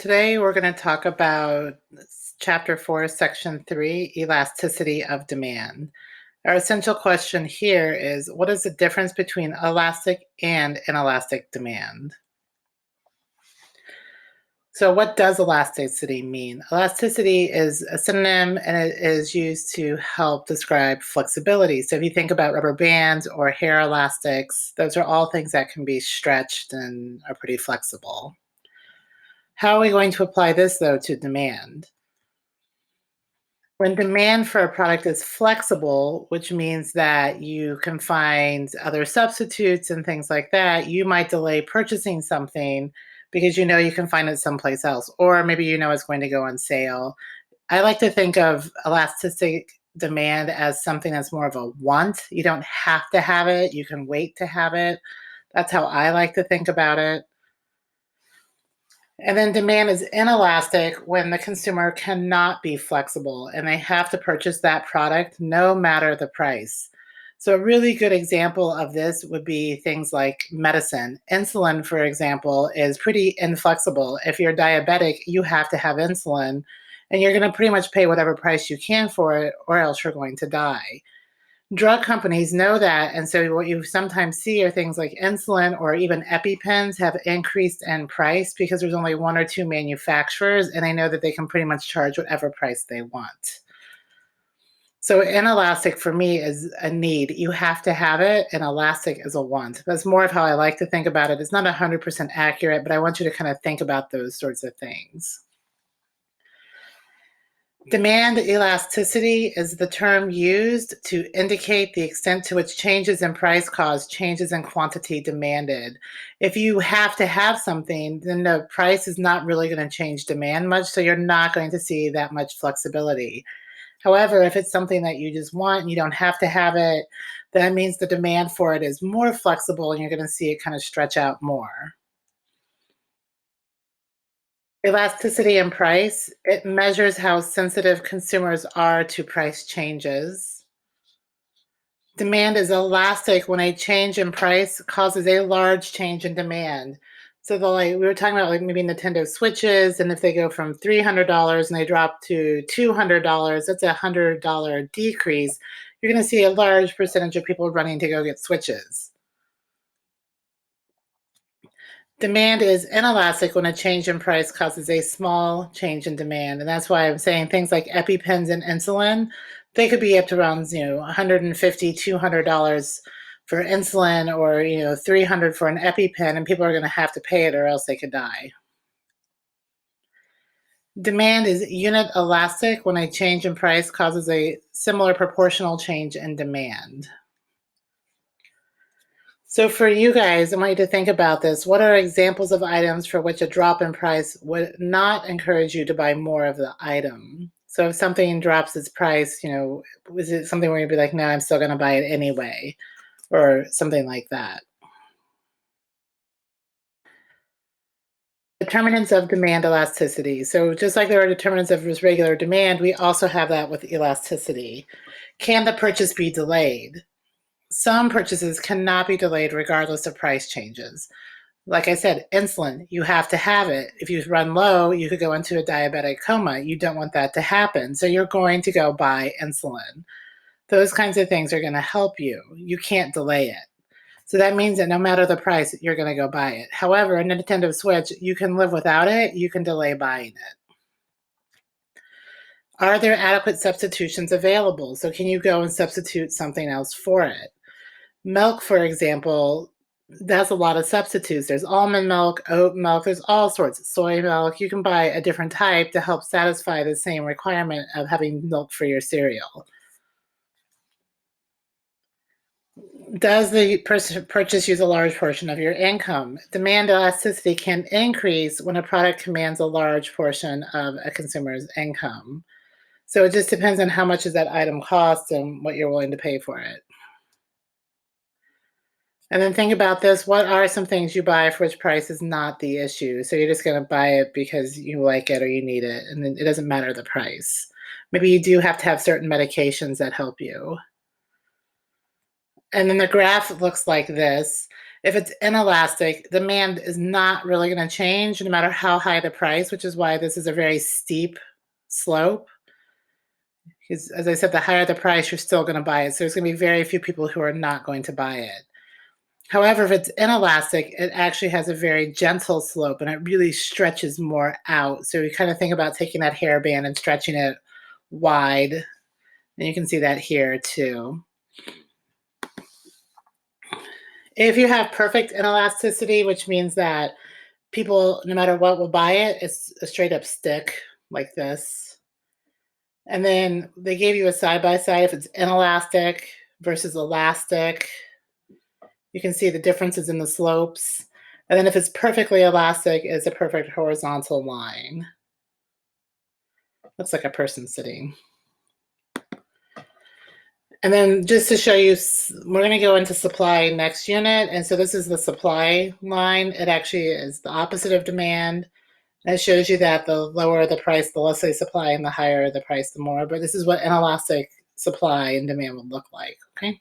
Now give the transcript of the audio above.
Today, we're going to talk about Chapter 4, Section 3, Elasticity of Demand. Our essential question here is, what is the difference between elastic and inelastic demand? So what does elasticity mean? Elasticity is a synonym and it is used to help describe flexibility. So if you think about rubber bands or hair elastics, those are all things that can be stretched and are pretty flexible. How are we going to apply this, though, to demand? When demand for a product is flexible, which means that you can find other substitutes and things like that, you might delay purchasing something because you know you can find it someplace else, or maybe you know it's going to go on sale. I like to think of elastic demand as something that's more of a want. You don't have to have it, you can wait to have it. That's how I like to think about it. And then demand is inelastic when the consumer cannot be flexible and they have to purchase that product no matter the price. So, a really good example of this would be things like medicine. Insulin, for example, is pretty inflexible. If you're diabetic, you have to have insulin, and you're going to pretty much pay whatever price you can for it, or else you're going to die. Drug companies know that, and so what you sometimes see are things like insulin or even EpiPens have increased in price because there's only one or two manufacturers, and they know that they can pretty much charge whatever price they want. So inelastic for me is a need. You have to have it, and elastic is a want. That's more of how I like to think about it. It's not 100% accurate, but I want you to kind of think about those sorts of things. Demand elasticity is the term used to indicate the extent to which changes in price cause changes in quantity demanded. If you have to have something, then the price is not really going to change demand much, so you're not going to see that much flexibility. However, if it's something that you just want and you don't have to have it, that means the demand for it is more flexible and you're going to see it kind of stretch out more. Elasticity in price, it measures how sensitive consumers are to price changes. Demand is elastic when a change in price causes a large change in demand. So we were talking about like maybe Nintendo Switches, and if they go from $300 and they drop to $200, that's $100 decrease. You're going to see a large percentage of people running to go get Switches. Demand is inelastic when a change in price causes a small change in demand. And that's why I'm saying things like EpiPens and insulin, they could be up to around, $150, $200 for insulin, or, $300 for an EpiPen, and people are going to have to pay it or else they could die. Demand is unit elastic when a change in price causes a similar proportional change in demand. So for you guys, I want you to think about this. What are examples of items for which a drop in price would not encourage you to buy more of the item? So if something drops its price, is it something where you'd be like, no, I'm still going to buy it anyway, or something like that? Determinants of demand elasticity. So just like there are determinants of just regular demand, we also have that with elasticity. Can the purchase be delayed? Some purchases cannot be delayed regardless of price changes. Like I said, insulin, you have to have it. If you run low, you could go into a diabetic coma. You don't want that to happen. So you're going to go buy insulin. Those kinds of things are going to help you. You can't delay it. So that means that no matter the price, you're going to go buy it. However, a Nintendo Switch, you can live without it. You can delay buying it. Are there adequate substitutions available? So can you go and substitute something else for it? Milk, for example, has a lot of substitutes. There's almond milk, oat milk, there's all sorts. Soy milk. You can buy a different type to help satisfy the same requirement of having milk for your cereal. Does the purchase use a large portion of your income? Demand elasticity can increase when a product commands a large portion of a consumer's income. So it just depends on how much does that item cost and what you're willing to pay for it. And then think about this. What are some things you buy for which price is not the issue? So you're just going to buy it because you like it or you need it, and then it doesn't matter the price. Maybe you do have to have certain medications that help you. And then the graph looks like this. If it's inelastic, demand is not really going to change no matter how high the price, which is why this is a very steep slope. Because as I said, the higher the price, you're still going to buy it. So there's going to be very few people who are not going to buy it. However, if it's inelastic, it actually has a very gentle slope and it really stretches more out. So you kind of think about taking that hairband and stretching it wide. And you can see that here too. If you have perfect inelasticity, which means that people, no matter what, will buy it, it's a straight up stick like this. And then they gave you a side by side if it's inelastic versus elastic. You can see the differences in the slopes. And then if it's perfectly elastic, it's a perfect horizontal line. Looks like a person sitting. And then just to show you, we're going to go into supply next unit. And so this is the supply line. It actually is the opposite of demand. And it shows you that the lower the price, the less they supply, and the higher the price, the more. But this is what inelastic supply and demand would look like, okay?